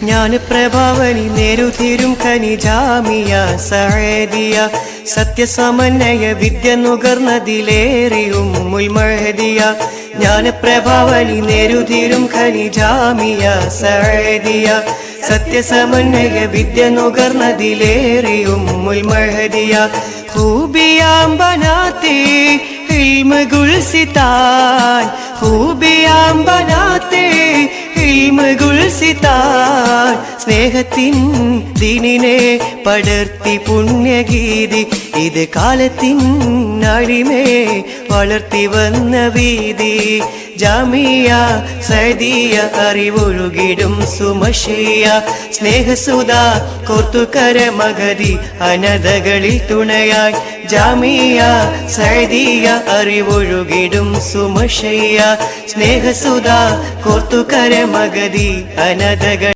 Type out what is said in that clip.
ജ്ഞാനപ്രഭാവനി നേരുതീരും കനി ജാമിയ സഅദിയ സത്യസമന്വയ വിദ്യ നുകർന്നതിലേറിയും മുൽമഹദിയ ജ്ഞാനപ്രഭാവനി നേരുതീരും കനി ജാമിയ സഅദിയ സത്യസമന്വയ വിദ്യ നുകർന്നതിലേറിയും മുൽമഹദിയ ഖൂബിയാം ബനാത്തെ ഇൽമ ഗുൽസിതാൻ ഖൂബിയാം ബനാത്തെ ഇൽമ ഗുൽസിതാൻ സ്നേഹത്തിൻ ദീനിനെ പടർത്തി പുണ്യഗീതി ഇത് കാലത്തിൻ അടിമേ വളർത്തി വന്ന വീതി ജാമിയ സഅദിയ അറിവൊഴുകിടും സുമഷിയ സ്നേഹസുധ കോർത്തുകര മഗതി അനഥകളിൽ തുണയായി ജാമിയ സഅദിയ അറിവൊഴുകിടും സുമഷിയ സ്നേഹസുധ കോർത്തുകര മഗതി അനഥകൾ